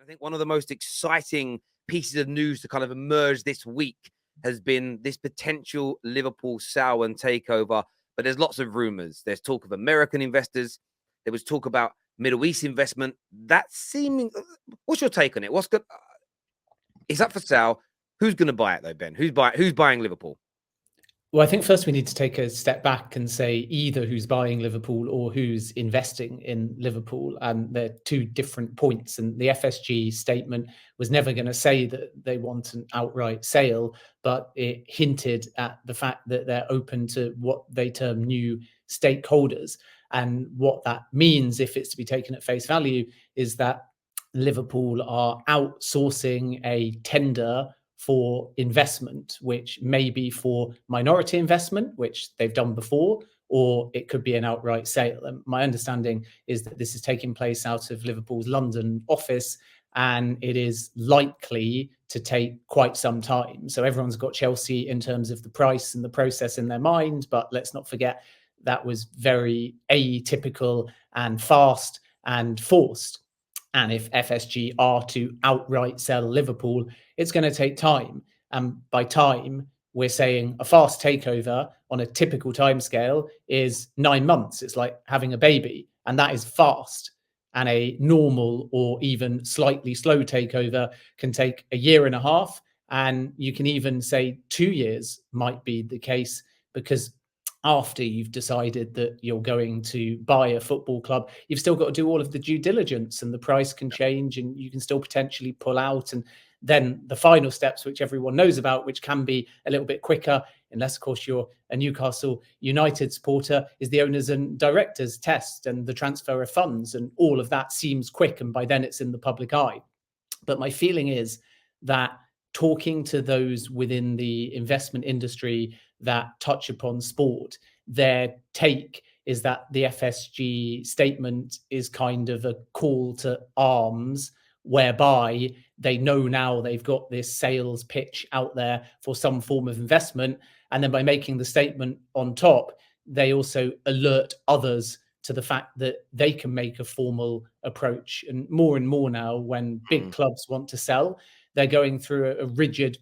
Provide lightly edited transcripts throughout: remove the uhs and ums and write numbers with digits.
I think one of the most exciting pieces of news to kind of emerge this week has been this potential Liverpool sale and takeover. But there's lots of rumors. There's talk of American investors. There was talk about Middle East investment. That seeming. What's your take on it? What's good? It's up for sale. Who's going to buy it though, Ben? Who's buying Liverpool? Well, I think first we need to take a step back and say either who's buying Liverpool or who's investing in Liverpool. And they're two different points. And the FSG statement was never going to say that they want an outright sale, but it hinted at the fact that they're open to what they term new stakeholders. And what that means, if it's to be taken at face value, is that Liverpool are outsourcing a tender for investment, which may be for minority investment, which they've done before, or it could be an outright sale. And my understanding is that this is taking place out of Liverpool's London office, and it is likely to take quite some time. So everyone's got Chelsea in terms of the price and the process in their mind, but let's not forget that was very atypical and fast and forced. And if FSG are to outright sell Liverpool, it's going to take time. And by time, we're saying a fast takeover on a typical timescale is 9 months. It's like having a baby, and that is fast. And a normal or even slightly slow takeover can take a year and a half. And you can even say 2 years might be the case, because after you've decided that you're going to buy a football club, you've still got to do all of the due diligence, and the price can change and you can still potentially pull out. And then the final steps, which everyone knows about, which can be a little bit quicker, unless, of course, you're a Newcastle United supporter, is the owners and directors test and the transfer of funds. And all of that seems quick, and by then it's in the public eye. But my feeling is that talking to those within the investment industry that touch upon sport, their take is that the FSG statement is kind of a call to arms, whereby they know now they've got this sales pitch out there for some form of investment. And then by making the statement on top, they also alert others to the fact that they can make a formal approach. And more now, when big clubs want to sell, they're going through a rigid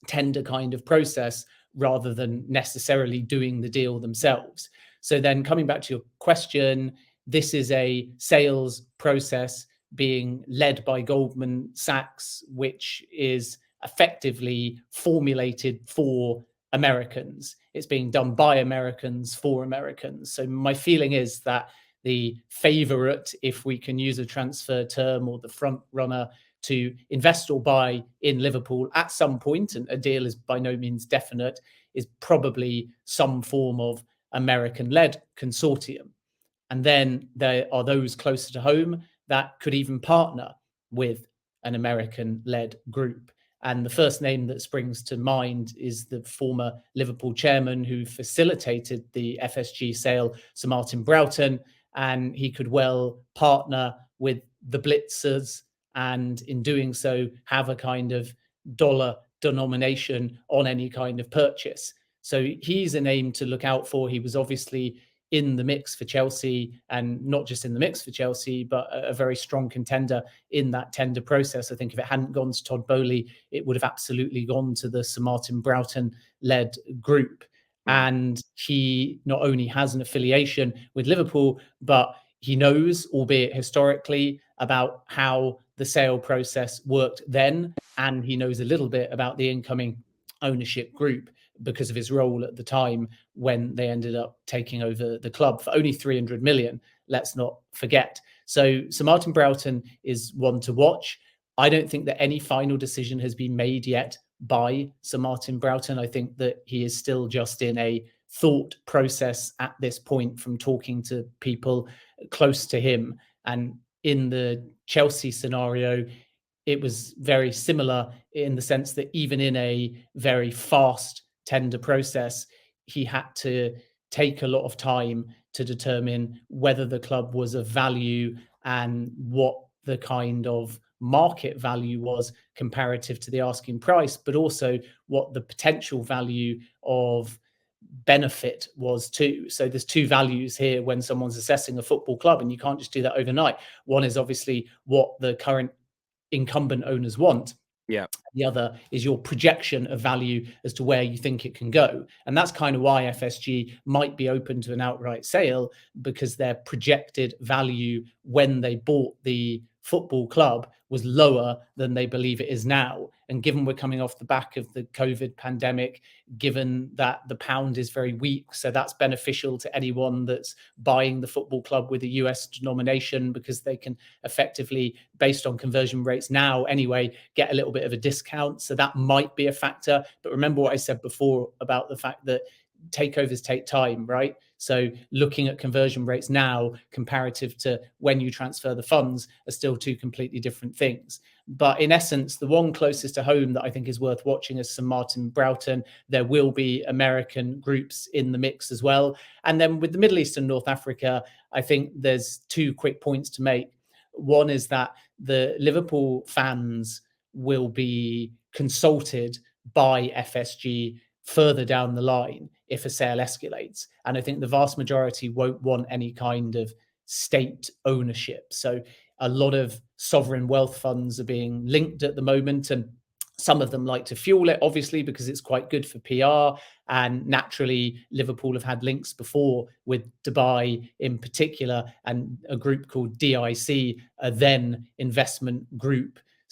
tender kind of process rather than necessarily doing the deal themselves. So then coming back to your question, this is a sales process being led by Goldman Sachs, which is effectively formulated for Americans. It's being done by Americans for Americans. So my feeling is that the favorite, if we can use a transfer term, or the front runner to invest or buy in Liverpool at some point, and a deal is by no means definite, is probably some form of American-led consortium. And then there are those closer to home that could even partner with an American-led group. And the first name that springs to mind is the former Liverpool chairman who facilitated the FSG sale, Sir Martin Broughton, and he could well partner with the Blitzers, and in doing so have a kind of dollar denomination on any kind of purchase. So he's a name to look out for. He was obviously in the mix for Chelsea, and not just in the mix for Chelsea, but a very strong contender in that tender process. I think if it hadn't gone to Todd Boehly, it would have absolutely gone to the Sir Martin Broughton-led group. And he not only has an affiliation with Liverpool, but he knows, albeit historically, about how the sale process worked then, and he knows a little bit about the incoming ownership group because of his role at the time when they ended up taking over the club for only 300 million. Let's not forget. So Sir Martin Broughton is one to watch. I don't think that any final decision has been made yet by Sir Martin Broughton. I think that he is still just in a thought process at this point, from talking to people close to him. And in the Chelsea scenario, it was very similar in the sense that even in a very fast tender process, he had to take a lot of time to determine whether the club was of value and what the kind of market value was comparative to the asking price, but also what the potential value of benefit was too. So there's two values here when someone's assessing a football club, and you can't just do that overnight. One is obviously what the current incumbent owners want. Yeah. The other is your projection of value as to where you think it can go. And that's kind of why FSG might be open to an outright sale, because their projected value when they bought the football club was lower than they believe it is now. And given we're coming off the back of the COVID pandemic, given that the pound is very weak, so that's beneficial to anyone that's buying the football club with a US denomination, because they can effectively, based on conversion rates now anyway, get a little bit of a discount. So that might be a factor. But remember what I said before about the fact that takeovers take time, right? So looking at conversion rates now comparative to when you transfer the funds are still two completely different things. But in essence, the one closest to home that I think is worth watching is St. Martin Broughton. There will be American groups in the mix as well. And then with the Middle East and North Africa, I think there's two quick points to make. One is that the Liverpool fans will be consulted by FSG further down the line if a sale escalates. And I think the vast majority won't want any kind of state ownership. So a lot of sovereign wealth funds are being linked at the moment, and some of them like to fuel it, obviously, because it's quite good for PR. And naturally, Liverpool have had links before with Dubai in particular, and a group called DIC, a then investment group /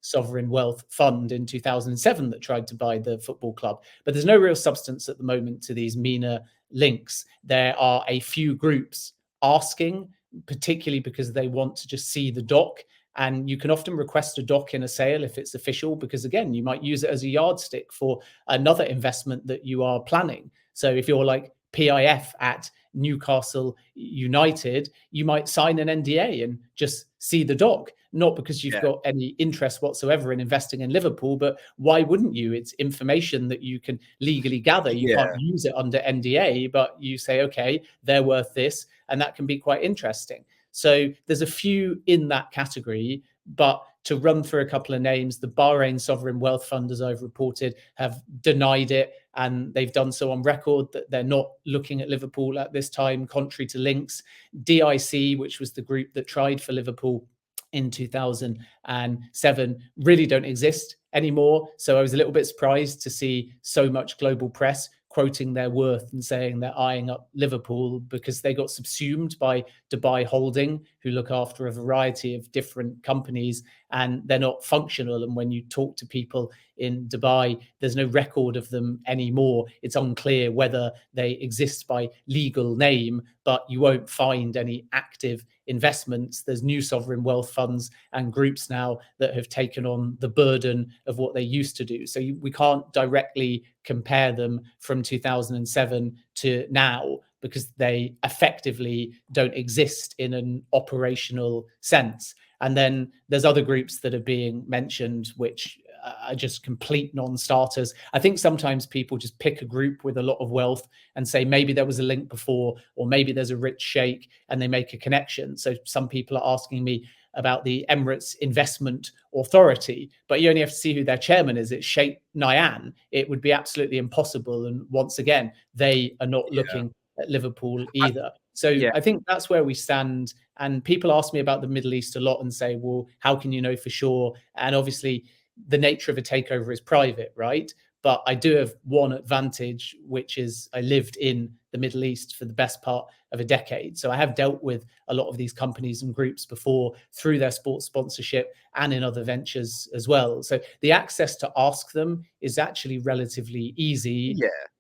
sovereign wealth fund in 2007 that tried to buy the football club. But there's no real substance at the moment to these MENA links. There are a few groups asking, particularly because they want to just see the doc. And you can often request a doc in a sale if it's official, because again, you might use it as a yardstick for another investment that you are planning. So if you're like PIF at Newcastle United, you might sign an NDA and just see the doc, not because you've got any interest whatsoever in investing in Liverpool, but why wouldn't you? It's information that you can legally gather. You can't use it under NDA, but you say, okay, they're worth this, and that can be quite interesting. So there's a few in that category, but to run through a couple of names, the Bahrain Sovereign Wealth Fund, as I've reported, have denied it, and they've done so on record that they're not looking at Liverpool at this time, contrary to links. DIC, which was the group that tried for Liverpool in 2007, really don't exist anymore. So I was a little bit surprised to see so much global press quoting their worth and saying they're eyeing up Liverpool, because they got subsumed by Dubai Holding, who look after a variety of different companies, and they're not functional. And when you talk to people in Dubai, there's no record of them anymore. It's unclear whether they exist by legal name, but you won't find any active investments. There's new sovereign wealth funds and groups now that have taken on the burden of what they used to do. So we can't directly compare them from 2007 to now, because they effectively don't exist in an operational sense. And then there's other groups that are being mentioned, which are just complete non-starters. I think sometimes people just pick a group with a lot of wealth and say maybe there was a link before, or maybe there's a rich sheikh, and they make a connection. So some people are asking me about the Emirates Investment Authority, but you only have to see who their chairman is. It's Sheikh Nahyan. It would be absolutely impossible. And once again, they are not looking at Liverpool either. I think that's where we stand. And people ask me about the Middle East a lot and say, well, how can you know for sure? And obviously, the nature of a takeover is private, right? But I do have one advantage, which is I lived in the Middle East for the best part of a decade. So I have dealt with a lot of these companies and groups before through their sports sponsorship and in other ventures as well. So the access to ask them is actually relatively easy,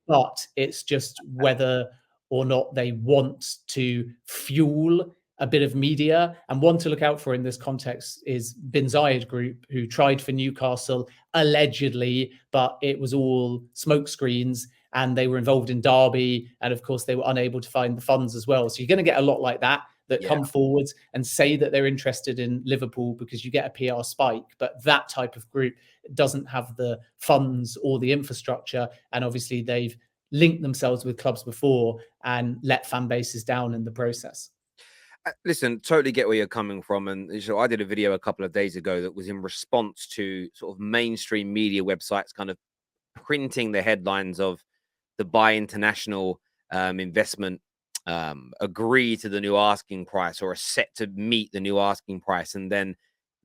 but it's just whether or not they want to fuel a bit of media. And one to look out for in this context is Bin Zayed Group, who tried for Newcastle allegedly, but it was all smokescreens, and they were involved in Derby, and of course they were unable to find the funds as well. So you're going to get a lot like that come forwards and say that they're interested in Liverpool because you get a PR spike, but that type of group doesn't have the funds or the infrastructure, and obviously they've linked themselves with clubs before and let fan bases down in the process. Listen, totally get where you're coming from. And so I did a video a couple of days ago that was in response to sort of mainstream media websites kind of printing the headlines of the Dubai International investment agree to the new asking price or are set to meet the new asking price. And then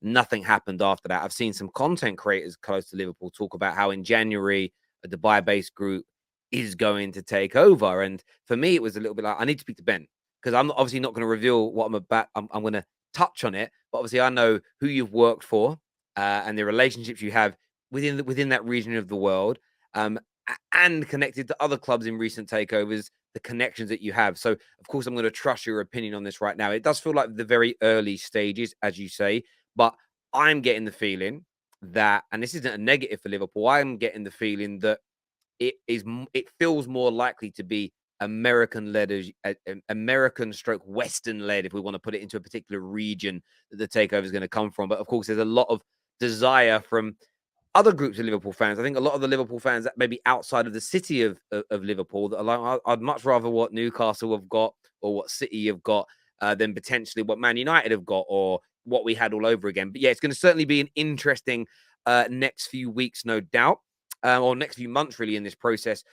Nothing happened after that. I've seen some content creators close to Liverpool talk about how in January a Dubai-based group is going to take over. And for me, it was a little bit like, I need to speak to Ben, because I'm obviously not going to reveal what I'm about. I'm going to touch on it, but obviously I know who you've worked for and the relationships you have within that region of the world, and connected to other clubs in recent takeovers, the connections that you have. So, of course, I'm going to trust your opinion on this right now. It does feel like the very early stages, as you say, but I'm getting the feeling that, and this isn't a negative for Liverpool, I'm getting the feeling that it feels more likely to be American led, American stroke Western led, if we want to put it into a particular region that the takeover is going to come from. But of course, there's a lot of desire from other groups of Liverpool fans. I think a lot of the Liverpool fans that maybe outside of the city of Liverpool that are like, I'd much rather what Newcastle have got or what City have got than potentially what Man United have got or what we had all over again. But yeah, it's going to certainly be an interesting next few weeks, no doubt, or next few months really in this process.